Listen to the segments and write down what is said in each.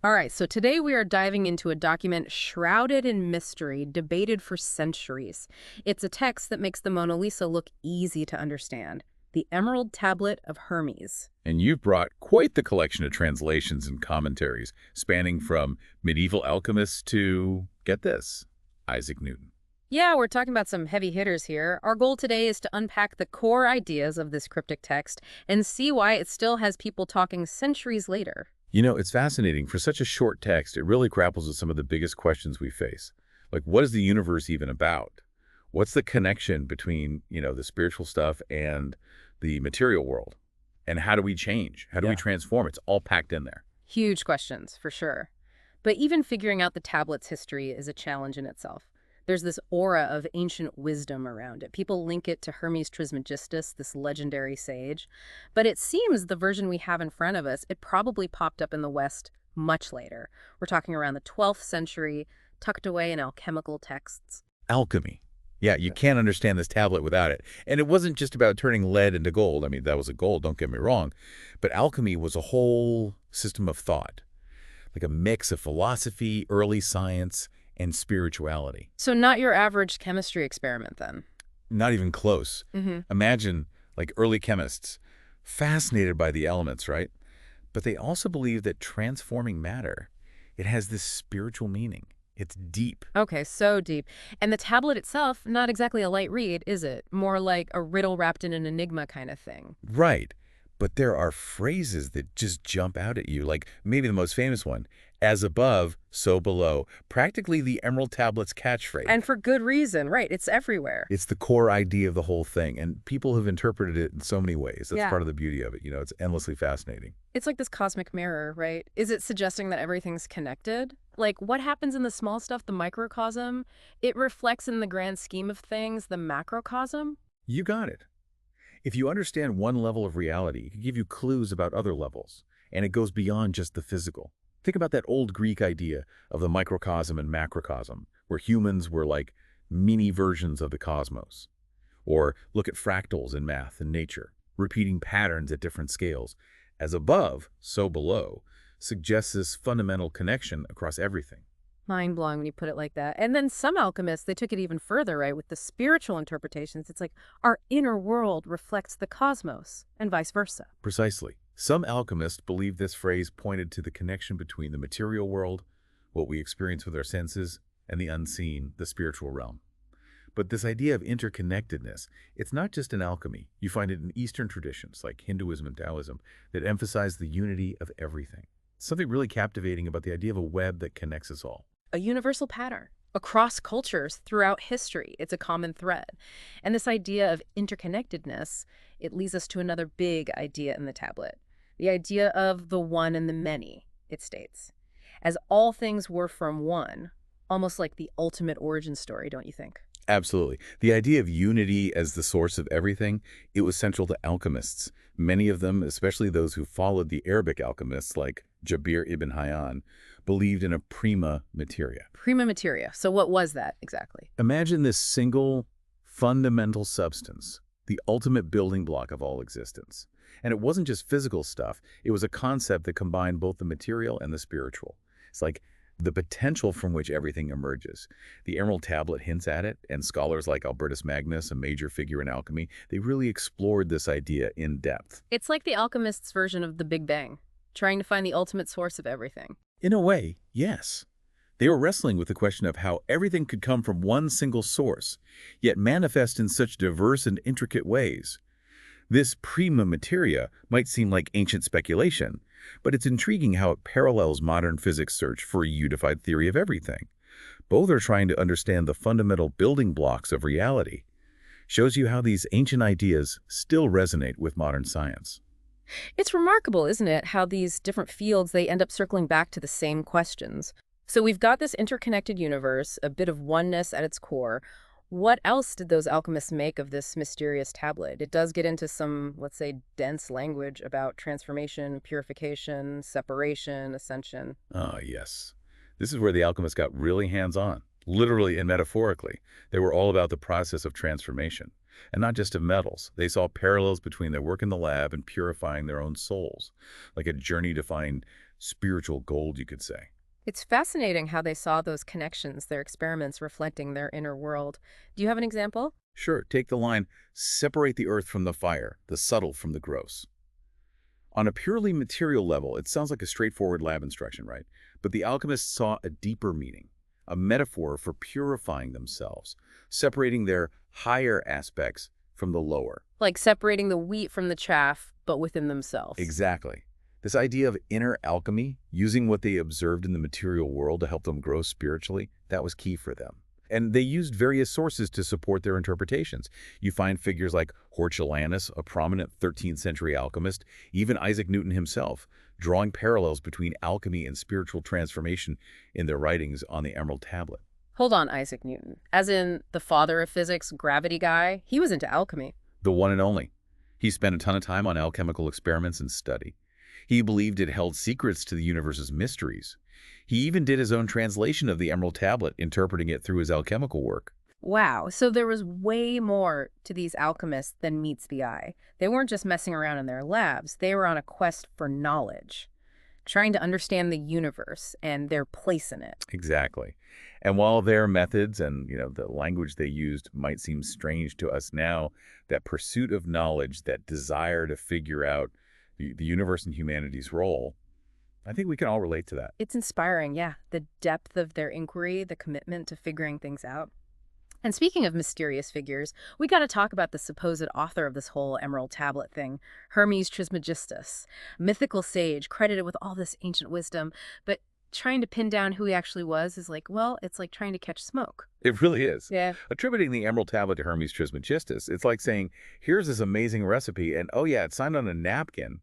All right, so today we are diving into a document shrouded in mystery, debated for centuries. It's a text that makes the Mona Lisa look easy to understand, the Emerald Tablet of Hermes. And you've brought quite the collection of translations and commentaries, spanning from medieval alchemists to, get this, Isaac Newton. Yeah, we're talking about some heavy hitters here. Our goal today is to unpack the core ideas of this cryptic text and see why it still has people talking centuries later. You know, it's fascinating. For such a short text, it really grapples with some of the biggest questions we face. Like, what is the universe even about? What's the connection between, the spiritual stuff and the material world? And how do we change? How do we transform? It's all packed in there. Huge questions, for sure. But even figuring out the tablet's history is a challenge in itself. There's this aura of ancient wisdom around it. People link it to Hermes Trismegistus, this legendary sage. But it seems the version we have in front of us, it probably popped up in the West much later. We're talking around the 12th century, tucked away in alchemical texts. Alchemy. Yeah, you can't understand this tablet without it. And it wasn't just about turning lead into gold. I mean, that was a gold, don't get me wrong. But alchemy was a whole system of thought, like a mix of philosophy, early science, and spirituality. So not your average chemistry experiment, then? Not even close. Imagine, like, early chemists, fascinated by the elements, right? But they also believe that transforming matter, it has this spiritual meaning. It's deep. Okay, so deep. And the tablet itself, not exactly a light read, is it? More like a riddle wrapped in an enigma kind of thing. Right. But there are phrases that just jump out at you, like maybe the most famous one, as above, so below, practically the Emerald Tablet's catchphrase. And for good reason, right? It's everywhere. It's the core idea of the whole thing, and people have interpreted it in so many ways. That's part of the beauty of it. It's endlessly fascinating. It's like this cosmic mirror, right? Is it suggesting that everything's connected? Like, what happens in the small stuff, the microcosm, it reflects in the grand scheme of things, the macrocosm? You got it. If you understand one level of reality, it can give you clues about other levels, and it goes beyond just the physical. Think about that old Greek idea of the microcosm and macrocosm, where humans were like mini versions of the cosmos. Or look at fractals in math and nature, repeating patterns at different scales. As above, so below, suggests this fundamental connection across everything. Mind-blowing when you put it like that. And then some alchemists, they took it even further, right? With the spiritual interpretations, it's like our inner world reflects the cosmos and vice versa. Precisely. Some alchemists believe this phrase pointed to the connection between the material world, what we experience with our senses, and the unseen, the spiritual realm. But this idea of interconnectedness, it's not just in alchemy. You find it in Eastern traditions like Hinduism and Taoism that emphasize the unity of everything. Something really captivating about the idea of a web that connects us all. A universal pattern across cultures throughout history. It's a common thread. And this idea of interconnectedness, it leads us to another big idea in the tablet. The idea of the one and the many, it states. As all things were from one, almost like the ultimate origin story, don't you think? Absolutely. The idea of unity as the source of everything, it was central to alchemists. Many of them, especially those who followed the Arabic alchemists like Jabir ibn Hayyan, believed in a prima materia. Prima materia. So what was that exactly? Imagine this single fundamental substance, the ultimate building block of all existence. And it wasn't just physical stuff. It was a concept that combined both the material and the spiritual. It's like the potential from which everything emerges. The Emerald Tablet hints at it, and scholars like Albertus Magnus, a major figure in alchemy, they really explored this idea in depth. It's like the alchemist's version of the Big Bang, trying to find the ultimate source of everything. In a way, yes. They were wrestling with the question of how everything could come from one single source, yet manifest in such diverse and intricate ways. This prima materia might seem like ancient speculation, but it's intriguing how it parallels modern physics' search for a unified theory of everything. Both are trying to understand the fundamental building blocks of reality. Shows you how these ancient ideas still resonate with modern science. It's remarkable, isn't it, how these different fields, they end up circling back to the same questions. So we've got this interconnected universe, a bit of oneness at its core. What else did those alchemists make of this mysterious tablet? It does get into some, let's say, dense language about transformation, purification, separation, ascension. Ah, yes. This is where the alchemists got really hands-on, literally and metaphorically. They were all about the process of transformation. And not just of metals. They saw parallels between their work in the lab and purifying their own souls, like a journey to find spiritual gold, you could say. It's fascinating how they saw those connections, their experiments reflecting their inner world. Do you have an example? Sure, take the line, separate the earth from the fire, the subtle from the gross. On a purely material level, it sounds like a straightforward lab instruction, right? But the alchemists saw a deeper meaning, a metaphor for purifying themselves, separating their higher aspects from the lower. Like separating the wheat from the chaff, but within themselves. Exactly. This idea of inner alchemy, using what they observed in the material world to help them grow spiritually, that was key for them. And they used various sources to support their interpretations. You find figures like Hortulanus, a prominent 13th century alchemist, even Isaac Newton himself, drawing parallels between alchemy and spiritual transformation in their writings on the Emerald Tablet. Hold on, Isaac Newton. As in the father of physics, gravity guy, he was into alchemy. The one and only. He spent a ton of time on alchemical experiments and study. He believed it held secrets to the universe's mysteries. He even did his own translation of the Emerald Tablet, interpreting it through his alchemical work. Wow, so there was way more to these alchemists than meets the eye. They weren't just messing around in their labs. They were on a quest for knowledge, trying to understand the universe and their place in it. Exactly. And while their methods and, the language they used might seem strange to us now, that pursuit of knowledge, that desire to figure out the universe and humanity's role, I think we can all relate to that. It's inspiring, yeah. The depth of their inquiry, the commitment to figuring things out. And speaking of mysterious figures, we got to talk about the supposed author of this whole Emerald Tablet thing, Hermes Trismegistus, mythical sage credited with all this ancient wisdom, but trying to pin down who he actually was is like, well, it's like trying to catch smoke. It really is. Yeah. Attributing the Emerald Tablet to Hermes Trismegistus, it's like saying, here's this amazing recipe, and oh yeah, it's signed on a napkin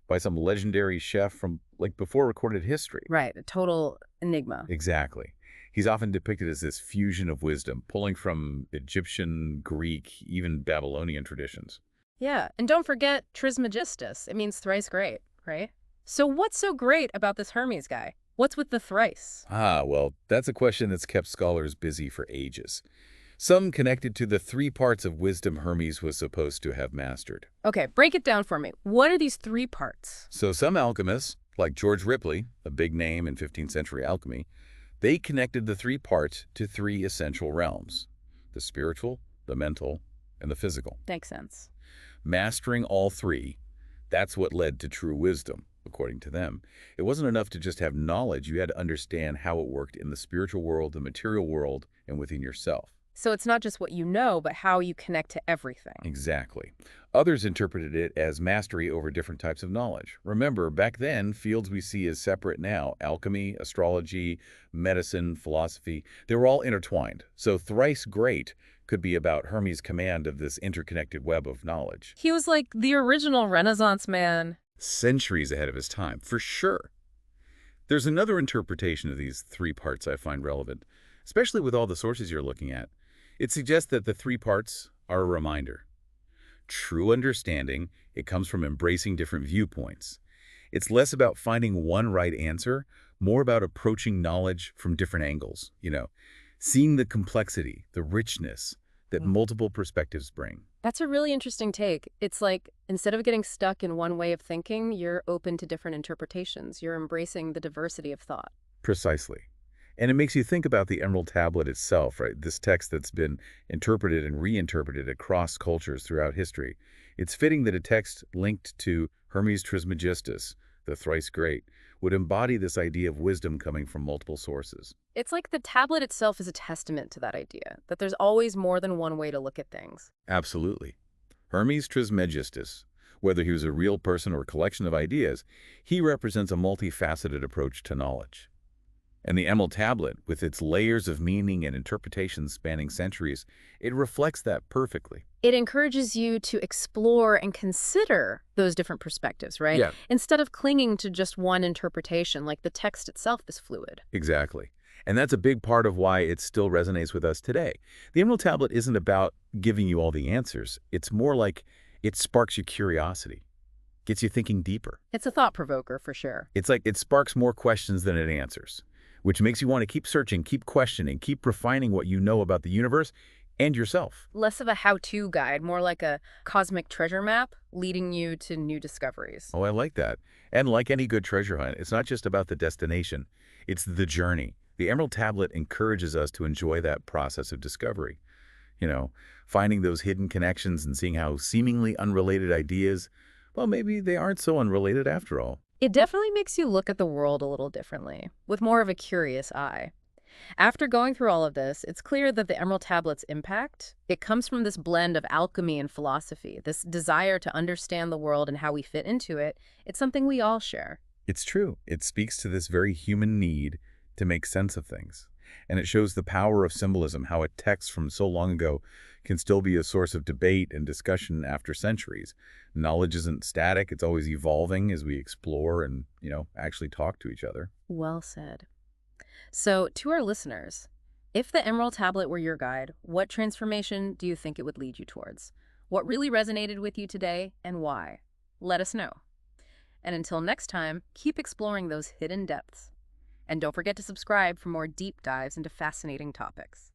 by some legendary chef from before recorded history. Right, a total enigma. Exactly. He's often depicted as this fusion of wisdom, pulling from Egyptian, Greek, even Babylonian traditions. Yeah, and don't forget Trismegistus. It means thrice great, right? So what's so great about this Hermes guy? What's with the thrice? Well, that's a question that's kept scholars busy for ages. Some connected to the 3 parts of wisdom Hermes was supposed to have mastered. Okay, break it down for me. What are these 3 parts? So some alchemists, like George Ripley, a big name in 15th century alchemy, they connected the 3 parts to 3 essential realms: the spiritual, the mental, and the physical. Makes sense. Mastering all 3, that's what led to true wisdom, according to them. It wasn't enough to just have knowledge. You had to understand how it worked in the spiritual world, the material world, and within yourself. So it's not just what you know, but how you connect to everything. Exactly. Others interpreted it as mastery over different types of knowledge. Remember, back then, fields we see as separate now, alchemy, astrology, medicine, philosophy, they were all intertwined. So thrice great could be about Hermes' command of this interconnected web of knowledge. He was like the original Renaissance man. Centuries ahead of his time, for sure. There's another interpretation of these 3 parts I find relevant, especially with all the sources you're looking at. It suggests that the 3 parts are a reminder. True understanding, it comes from embracing different viewpoints. It's less about finding one right answer, more about approaching knowledge from different angles, seeing the complexity, the richness that multiple perspectives bring. That's a really interesting take. It's like, instead of getting stuck in one way of thinking, you're open to different interpretations. You're embracing the diversity of thought. Precisely. And it makes you think about the Emerald Tablet itself, right? This text that's been interpreted and reinterpreted across cultures throughout history. It's fitting that a text linked to Hermes Trismegistus, the thrice great, would embody this idea of wisdom coming from multiple sources. It's like the tablet itself is a testament to that idea, that there's always more than one way to look at things. Absolutely. Hermes Trismegistus, whether he was a real person or a collection of ideas, he represents a multifaceted approach to knowledge. And the Emerald Tablet, with its layers of meaning and interpretation spanning centuries, it reflects that perfectly. It encourages you to explore and consider those different perspectives, right? Yeah. Instead of clinging to just one interpretation, like the text itself is fluid. Exactly. And that's a big part of why it still resonates with us today. The Emerald Tablet isn't about giving you all the answers. It's more like it sparks your curiosity, gets you thinking deeper. It's a thought provoker for sure. It's like it sparks more questions than it answers, which makes you want to keep searching, keep questioning, keep refining what you know about the universe and yourself. Less of a how-to guide, more like a cosmic treasure map leading you to new discoveries. Oh, I like that. And like any good treasure hunt, it's not just about the destination, it's the journey. The Emerald Tablet encourages us to enjoy that process of discovery. You know, finding those hidden connections and seeing how seemingly unrelated ideas, well, maybe they aren't so unrelated after all. It definitely makes you look at the world a little differently, with more of a curious eye. After going through all of this, it's clear that the Emerald Tablet's impact, it comes from this blend of alchemy and philosophy, this desire to understand the world and how we fit into it. It's something we all share. It's true. It speaks to this very human need to make sense of things. And it shows the power of symbolism, how a text from so long ago can still be a source of debate and discussion after centuries. Knowledge isn't static, it's always evolving as we explore and, actually talk to each other. Well said. So, to our listeners, if the Emerald Tablet were your guide, what transformation do you think it would lead you towards? What really resonated with you today and why? Let us know. And until next time, keep exploring those hidden depths. And don't forget to subscribe for more deep dives into fascinating topics.